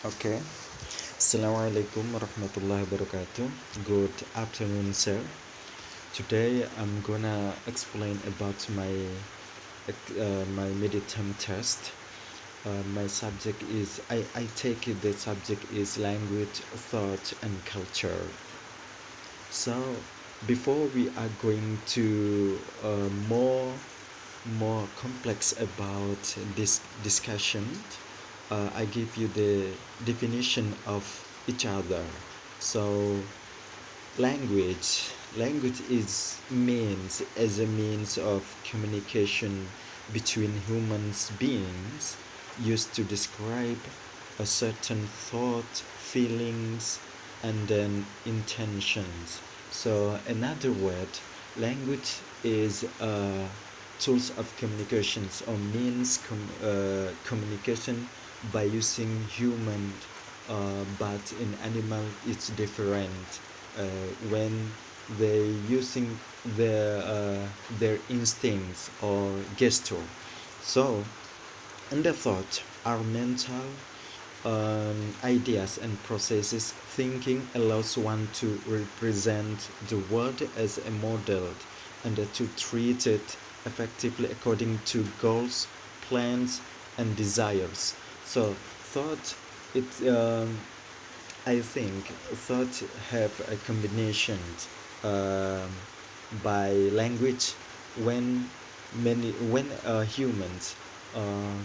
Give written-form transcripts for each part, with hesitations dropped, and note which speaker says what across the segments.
Speaker 1: Okay. Assalamualaikum warahmatullahi wabarakatuh. Good afternoon, sir. Today I'm gonna explain about my midterm test. My subject is I take it the subject is language, thought, and culture. So before we are going to more complex about this discussion, I give you the definition of each other. So language is means as a means of communication between human beings, used to describe a certain thought, feelings, and then intentions. So another word, language is tools of communications or means communication by using human, but in animal it's different. When they using their instincts or gesture. So under thought are mental ideas and processes. Thinking allows one to represent the world as a model and to treat it effectively according to goals, plans, and desires. So thought, it I think thought have a combination um, by language when when humans uh,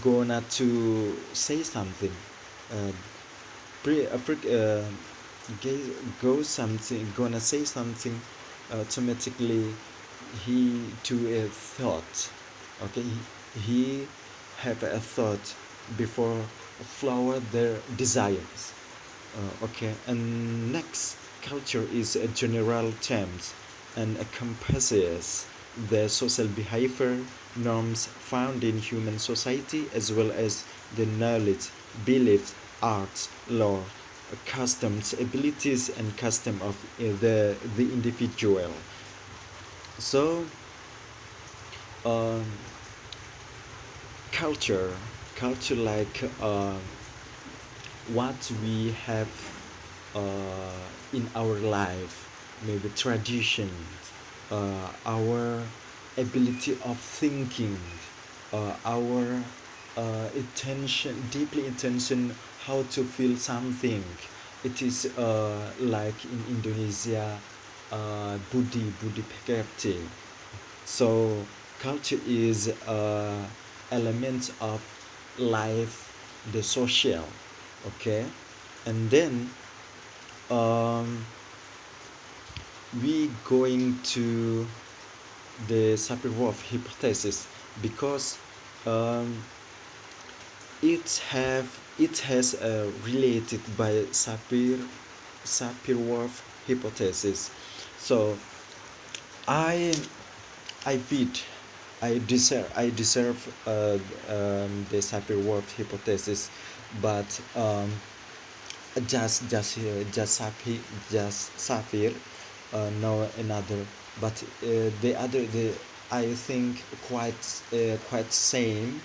Speaker 1: gonna to say something, uh, pre, go something gonna say something, automatically he to a thought. Okay, he have a thought before flower their desires. Okay, and next, culture is a general terms and encompasses the social behavior norms found in human society, as well as the knowledge, beliefs, arts, law, customs, abilities, and custom of the individual. So, um, culture, culture like what we have in our life, maybe traditions, our ability of thinking, our deeply intention, how to feel something. It is like in Indonesia, Budi Pekerti. So culture is element of life, the social, okay, and then um, we going to the Sapir-Whorf hypothesis because um, it has related by Sapir-Whorf hypothesis. So I I beat I deserve the Sapir-Whorf hypothesis, but just Sapir, no another, but the other the I think quite same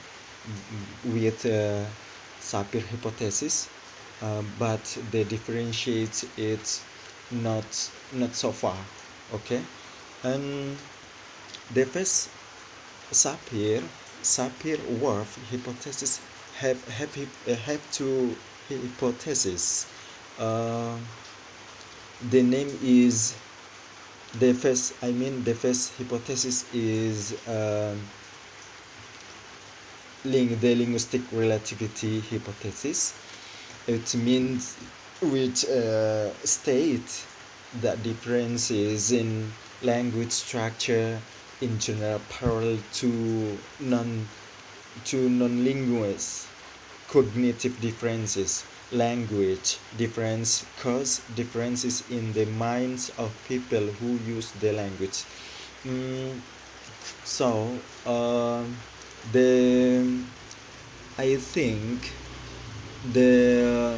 Speaker 1: with Sapir hypothesis, but the differentiates it's not so far. Okay, and the first Sapir Sapir-Whorf hypothesis have two hypotheses. Uh, the name is the first hypothesis is the linguistic relativity hypothesis. It means which state that differences in language structure in general parallel to non-linguists. Cognitive differences, language difference cause differences in the minds of people who use the language. Mm, so the I think the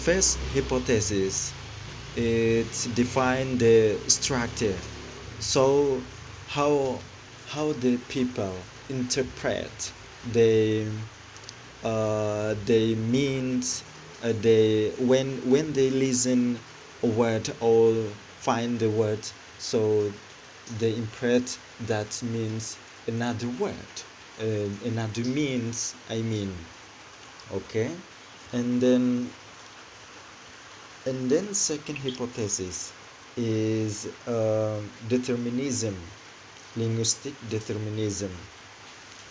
Speaker 1: first hypothesis, it define the structure. So how how the people interpret the they means they when they listen a word or find the word, so they interpret that means another word, another means, I mean. Okay. and then second hypothesis is determinism, linguistic determinism.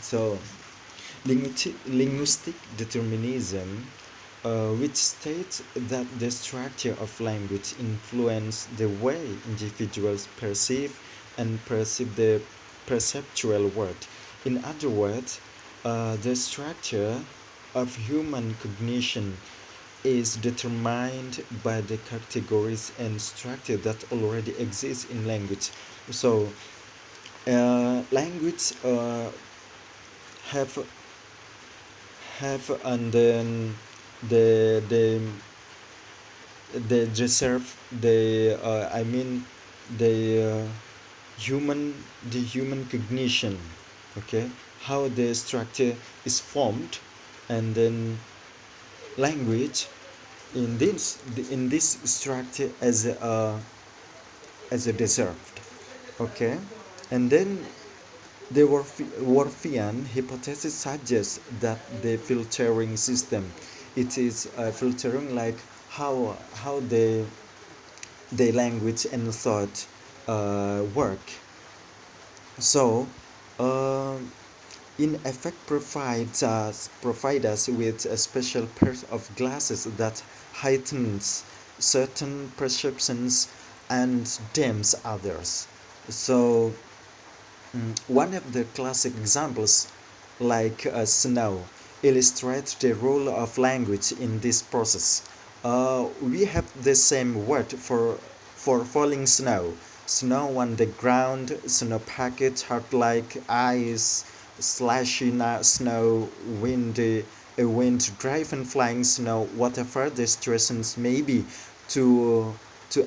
Speaker 1: So linguistic determinism, which states that the structure of language influences the way individuals perceive the perceptual world. In other words, the structure of human cognition is determined by the categories and structure that already exist in language. So, language have and then the the the reserve the I mean the human cognition. Okay, how the structure is formed, and then language in this structure as a deserved. Okay, and then the Worfian hypothesis suggests that the filtering system, it is filtering like how the language and thought work. So, uh, in effect, provide us with a special pair of glasses that heightens certain perceptions and dims others. So, one of the classic examples, like snow, illustrates the role of language in this process. We have the same word for falling snow. Snow on the ground, snow packets, hard like ice, slushy snow, wind driven flying snow, whatever the situations may be, to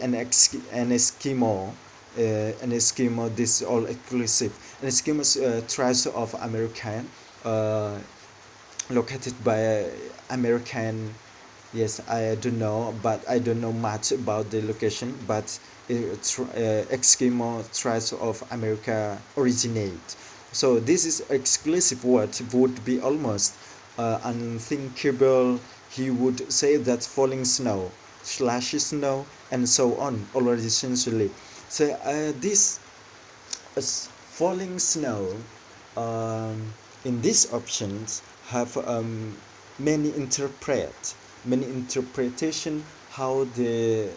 Speaker 1: an Eskimo. An Eskimo, this is all exclusive. An Eskimo tribes of American, uh, located by American. Yes, I don't know, but I don't know much about the location. But Eskimo tribes of America originate. So this is exclusive word would be almost unthinkable. He would say that falling snow, slushy snow, and so on already essentially. So this falling snow in these options have many interpretation how the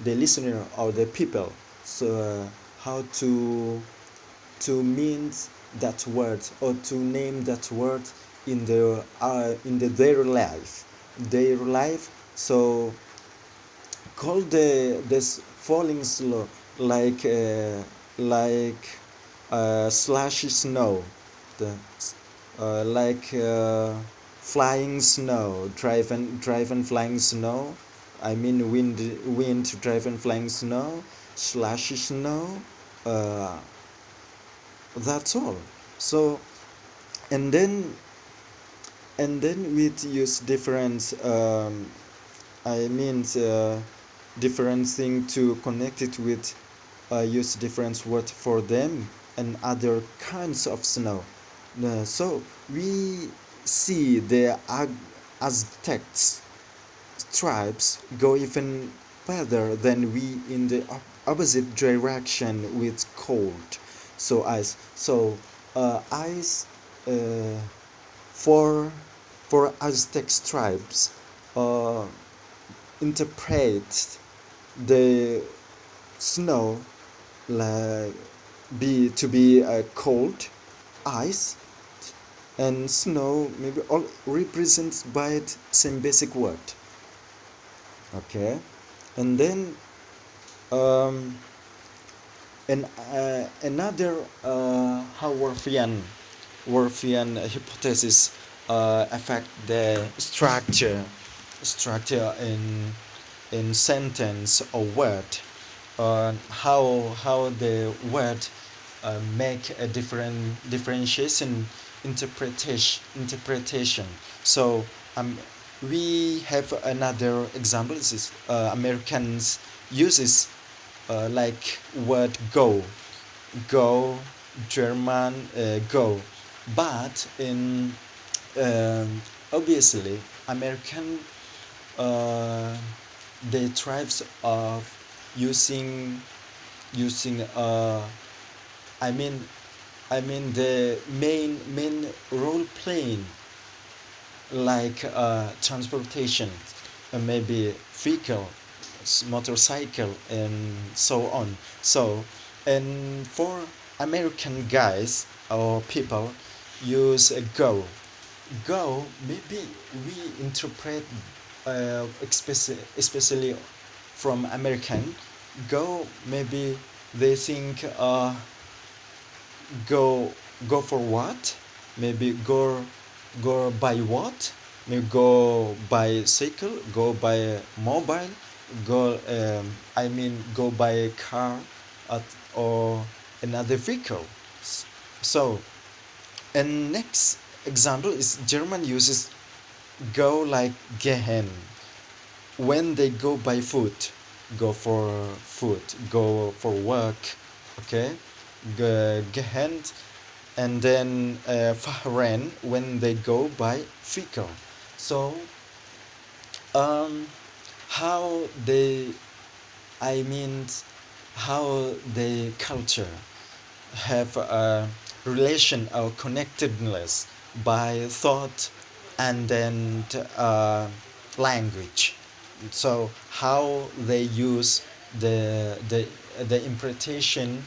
Speaker 1: listener or the people, so how to mean that word or to name that word in the daily life. So call the this falling slow like slushy snow, the like flying snow, driven flying snow, I mean wind driven flying snow, slushy snow, uh, that's all. So and then we'd use different I mean different thing to connect it with, use different word for them and other kinds of snow. So we see the Aztecs tribes go even further than we in the opposite direction with cold. So ice. So ice uh, for Aztec tribes uh, interpret the snow like be cold, ice, and snow maybe all represents by it same basic word. Okay, and then um, another Worfian hypothesis affect the structure in sentence or word, how the word make a differentiation interpretation. So we have another example. This is Americans uses like word go, German go, but in obviously American uh, the tribes of using using I mean the main role playing like transportation, maybe vehicle, motorcycle, and so on. So, and for American guys or people, use a go. Maybe we interpret, especially from American, go. Maybe they think go go for what? Maybe go by what? Maybe go by cycle, go by mobile, go go by car, at, or another vehicle. So, and next example is German uses go like gehen when they go by foot, go for food, go for work, okay, gehen, and then fahren when they go by vehicle. So um, how they, I mean, how the culture have a relation or connectedness by thought and then language. So how they use the interpretation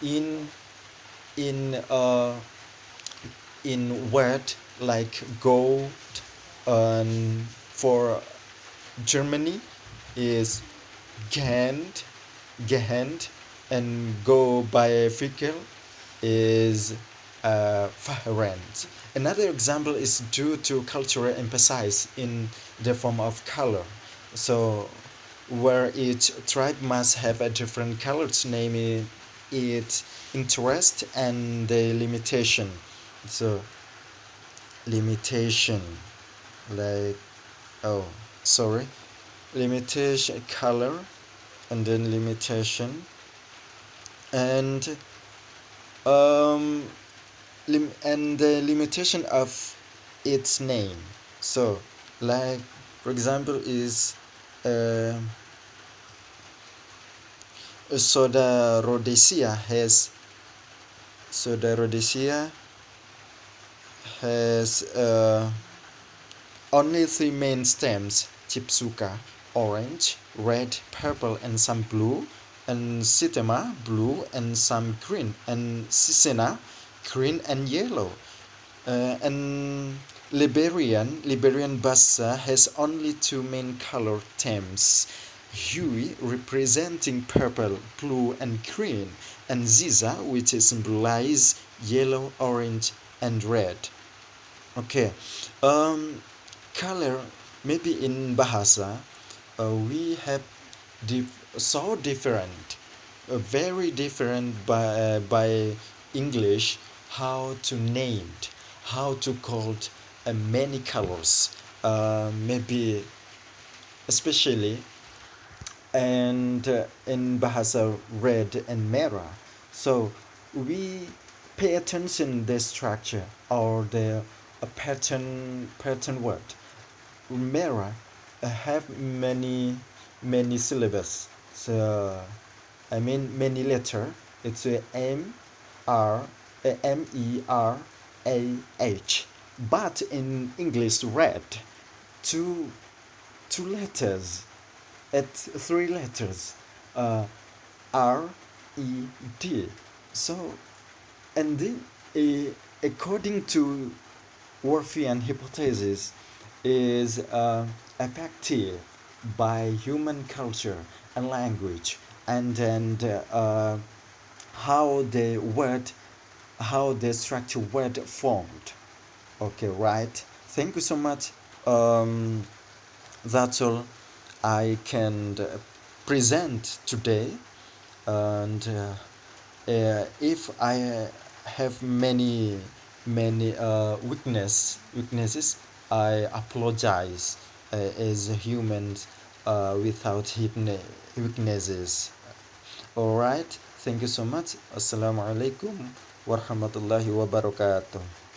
Speaker 1: in in uh, in word like gold, for Germany is Gehend, Gehend, and go by vehicle is Fahrend. Another example is due to cultural emphasis in the form of color. So, where each tribe must have a different color to name its interest and the limitation. So, limitation, like, oh, sorry, limitation, color, and then limitation, and um, and the limitation of its name. So, like for example, is uh, soda rhodesia has soda rhodesia has only three main stems: Chipsuka, orange, red, purple, and some blue, and Sitema, blue, and some green, and Sisena, green and yellow. And Liberian Bassa has only two main color themes: Huey representing purple, blue, and green, and Ziza, which symbolizes yellow, orange, and red. Okay, um, color, maybe in Bahasa, we have so different, very different by English, how to name, how to call many colors, maybe especially and in Bahasa red and merah. So we pay attention the structure or the pattern word. Merah have many syllables. So many letter. It's a R MERAH. But in English, red, two two letters, at three letters, uh, RED. So, and then according to Orphean hypothesis, is affected by human culture and language, and how the word, how the structure word formed. Okay, right. Thank you so much. That's all I can present today, and if I have many weaknesses, I apologize as humans without weaknesses. All right. Thank you so much. Assalamu alaikum warahmatullahi wabarakatuh.